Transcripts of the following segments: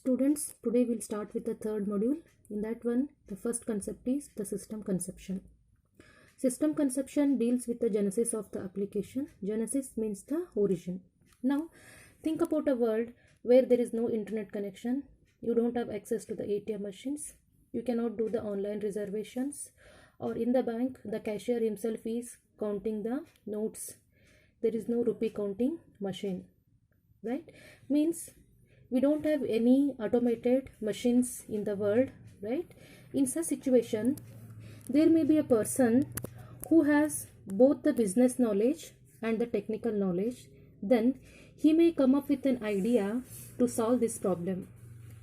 Students, today we'll start with the third module. In that one, the first concept is the system conception. System conception deals with the genesis of the application. Genesis means the origin. Now, think about a world where there is no internet connection. You don't have access to the ATM machines. You cannot do the online reservations. Or in the bank, the cashier himself is counting the notes. There is no rupee counting machine. Right? Means we don't have any automated machines in the world, right? In such situation, there may be a person who has both the business knowledge and the technical knowledge. Then he may come up with an idea to solve this problem.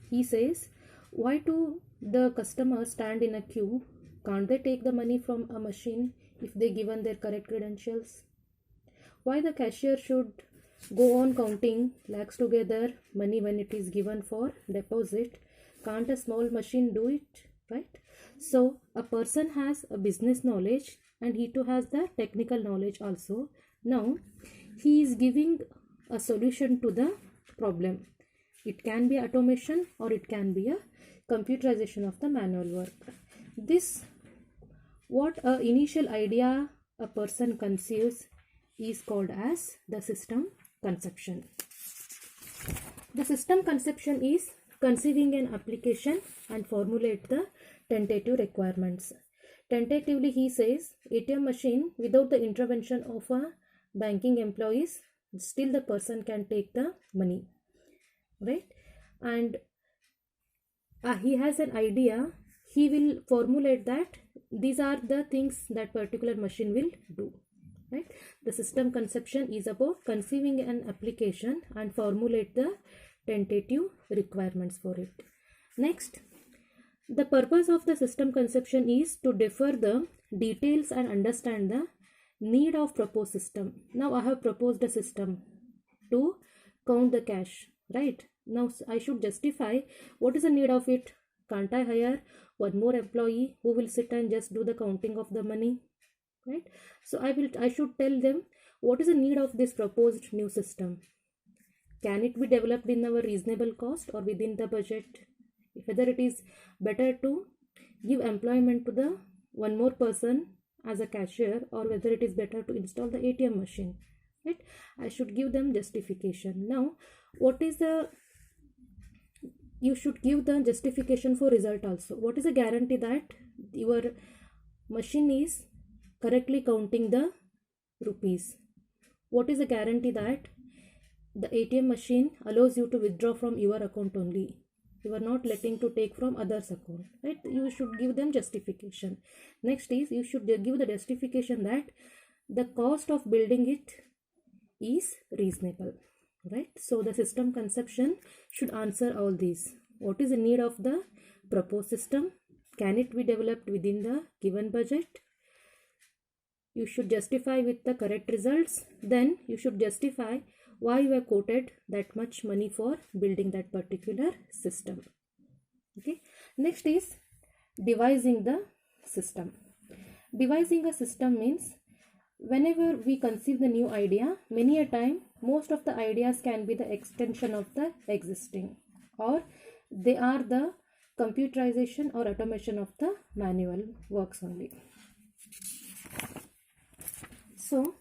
He says, why do the customers stand in a queue? Can't they take the money from a machine if they given their correct credentials? Why the cashier should go on counting lakhs together money when it is given for deposit? Can't a small machine do it, right? So a person has a business knowledge and he too has the technical knowledge also. Now he is giving a solution to the problem. It can be automation or it can be a computerization of the manual work. This what a initial idea a person conceives is called as the system conception. The system conception is conceiving an application and formulate the tentative requirements. Tentatively, he says ATM machine without the intervention of a banking employees, still the person can take the money, right? And he has an idea. He will formulate that these are the things that particular machine will do. Right? The system conception is about conceiving an application and formulate the tentative requirements for it. Next, the purpose of the system conception is to differ the details and understand the need of proposed system. Now I have proposed a system to count the cash, right? Now I should justify what is the need of it. Can't I hire one more employee who will sit and just do the counting of the money? Right? So I should tell them what is the need of this proposed new system. Can it be developed in our reasonable cost or within the budget? Whether it is better to give employment to the one more person as a cashier or whether it is better to install the ATM machine. Right? I should give them justification. Now, what is the you should give the justification for result also. What is a guarantee that your machine is correctly counting the rupees? What is the guarantee that the ATM machine allows you to withdraw from your account only? You are not letting to take from others' account, right? You should give them justification. Next is you should give the justification that the cost of building it is reasonable, right? So the system conception should answer all these. What is the need of the proposed system? Can it be developed within the given budget? You should justify with the correct results. Then you should justify why you have quoted that much money for building that particular system. Okay. Next is devising the system. Devising a system means whenever we conceive the new idea, many a time most of the ideas can be the extension of the existing or they are the computerization or automation of the manual works only. So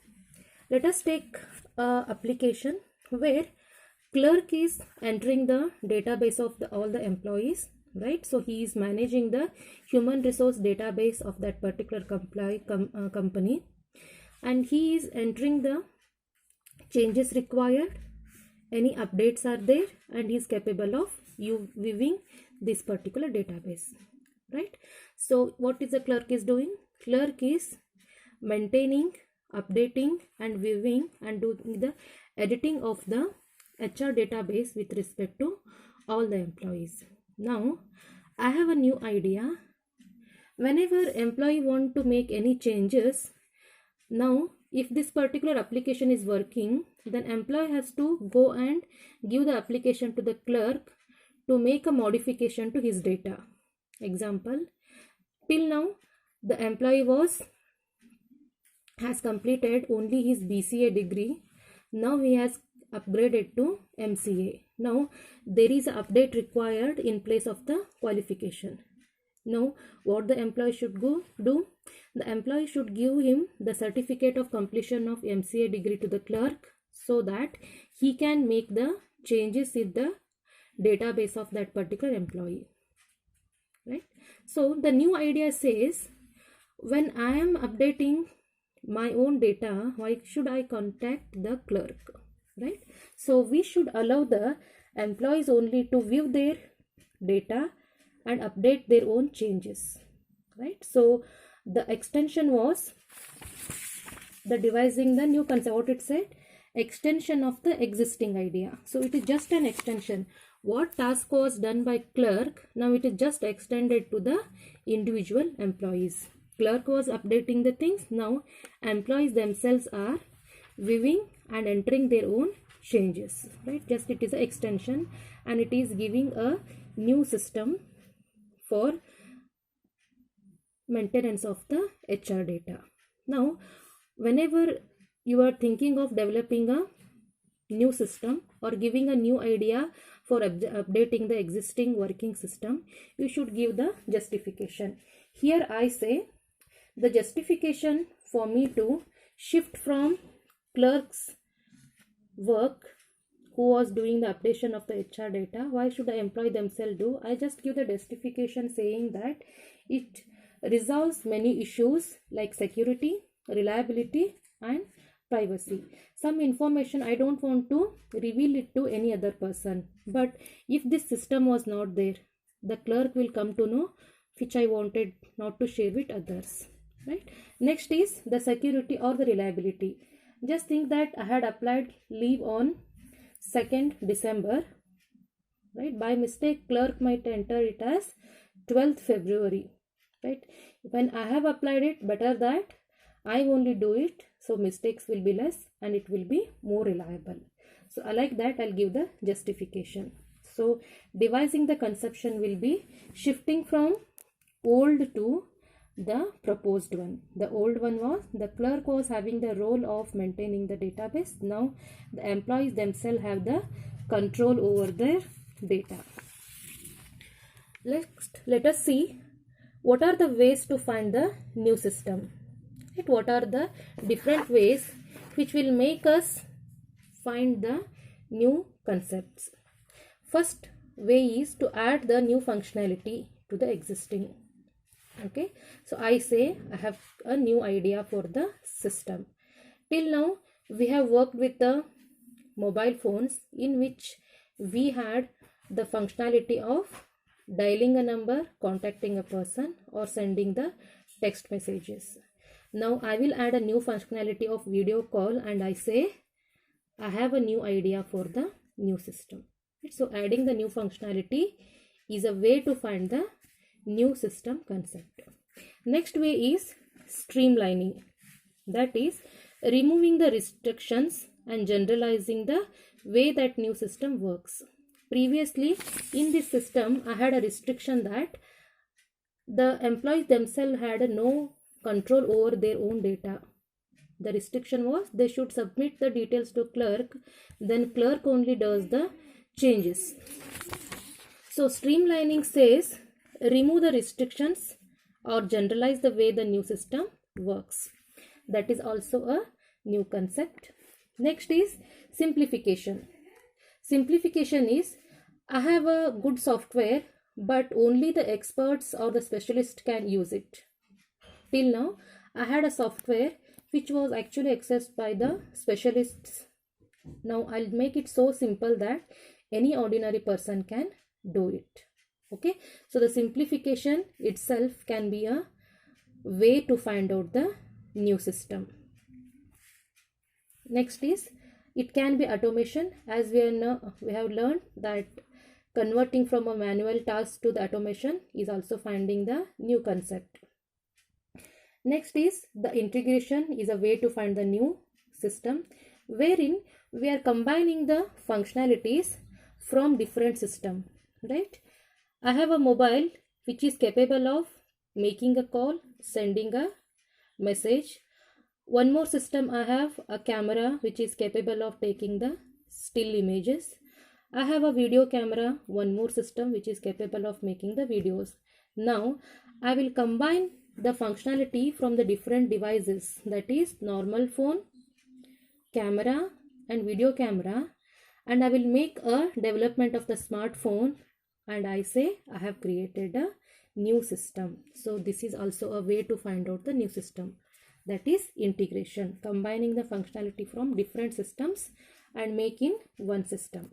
let us take a application where clerk is entering the database of all the employees, right? So he is managing the human resource database of that particular company and he is entering the changes required, any updates are there and he is capable of viewing this particular database, right? So what is the clerk is doing? Clerk is maintaining, updating and viewing and doing the editing of the HR database with respect to all the employees. Now I have a new idea. Whenever employee want to make any changes, now if this particular application is working, then employee has to go and give the application to the clerk to make a modification to his data. Example, till now the employee has completed only his BCA degree. Now he has upgraded to MCA. Now there is an update required in place of the qualification. Now what the employee should do? The employee should give him the certificate of completion of MCA degree to the clerk, so that he can make the changes in the database of that particular employee, right? So the new idea says, when I am updating my own data, why should I contact the clerk, right? So we should allow the employees only to view their data and update their own changes, right? So the extension was the devising the new concept. What it said? Extension of the existing idea. So it is just an extension. What task was done by clerk, now it is just extended to the individual employees. Clerk was updating the things, now employees themselves are viewing and entering their own changes, right? Just it is an extension, and it is giving a new system for maintenance of the HR data. Now whenever you are thinking of developing a new system or giving a new idea for updating the existing working system, you should give the justification. Here I say the justification for me to shift from clerk's work who was doing the updation of the HR data, why should the employee themselves do? I just give the justification saying that it resolves many issues like security, reliability and privacy. Some information I don't want to reveal it to any other person, but if this system was not there, the clerk will come to know, which I wanted not to share with others, right? Next is the security or the reliability. Just think that I had applied leave on 2nd December, right? By mistake clerk might enter it as 12th February, right? When I have applied it, better that I only do it, so mistakes will be less and it will be more reliable. So I like that, I'll give the justification. So devising the conception will be shifting from old to the proposed one. The old one was the clerk was having the role of maintaining the database. Now the employees themselves have the control over their data. Next, let us see what are the ways to find the new system. Right? What are the different ways which will make us find the new concepts? First way is to add the new functionality to the existing. Okay, so I say I have a new idea for the system. Till now we have worked with the mobile phones in which we had the functionality of dialing a number, contacting a person or sending the text messages. Now I will add a new functionality of video call and I say I have a new idea for the new system. So adding the new functionality is a way to find the new system concept. Next way is streamlining. That is removing the restrictions and generalizing the way that new system works. Previously in this system I had a restriction that the employees themselves had no control over their own data. The restriction was they should submit the details to clerk, then clerk only does the changes. So streamlining says remove the restrictions or generalize the way the new system works. That is also a new concept. Next is simplification. Simplification is I have a good software but only the experts or the specialists can use it. Till now I had a software which was actually accessed by the specialists. Now I'll make it so simple that any ordinary person can do it. Okay, so the simplification itself can be a way to find out the new system. Next is it can be automation, as we have learned that converting from a manual task to the automation is also finding the new concept. Next is the integration is a way to find the new system, wherein we are combining the functionalities from different systems, right? I have a mobile which is capable of making a call, sending a message. One more system I have a camera which is capable of taking the still images. I have a video camera, one more system which is capable of making the videos. Now I will combine the functionality from the different devices, that is normal phone, camera and video camera, and I will make a development of the smartphone, and I say I have created a new system. So this is also a way to find out the new system, that is integration, combining the functionality from different systems and making one system.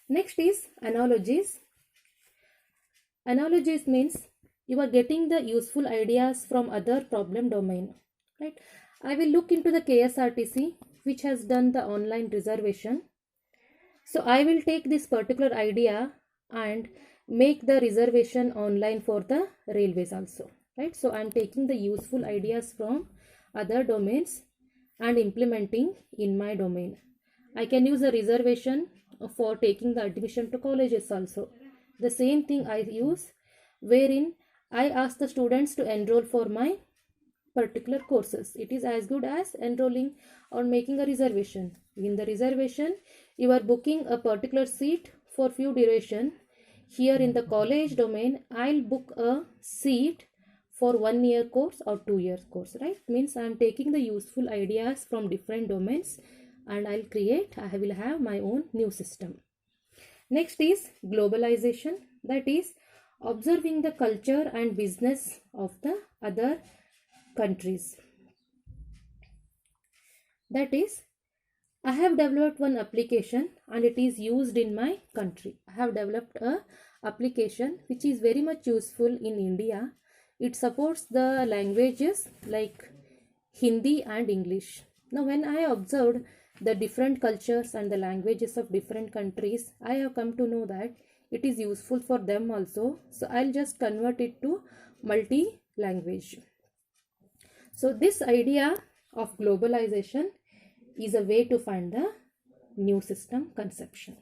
Next is analogies. Analogies means you are getting the useful ideas from other problem domain, right? I will look into the KSRTC, which has done the online reservation. So I will take this particular idea and make the reservation online for the railways also, right? So I am taking the useful ideas from other domains and implementing in my domain. I can use a reservation for taking the admission to colleges also. The same thing I use, wherein I ask the students to enroll for my particular courses. It is as good as enrolling or making a reservation. In the reservation, you are booking a particular seat for few duration. Here in the college domain, I'll book a seat for 1 year course or 2 years course, right? Means I'm taking the useful ideas from different domains and I will have my own new system. Next is globalization, that is observing the culture and business of the other countries. That is, I have developed one application and it is used in my country. I have developed a application which is very much useful in India. It supports the languages like Hindi and English. Now when I observed the different cultures and the languages of different countries, I have come to know that it is useful for them also. So I'll just convert it to multi-language. So this idea of globalization is a way to find the new system conception.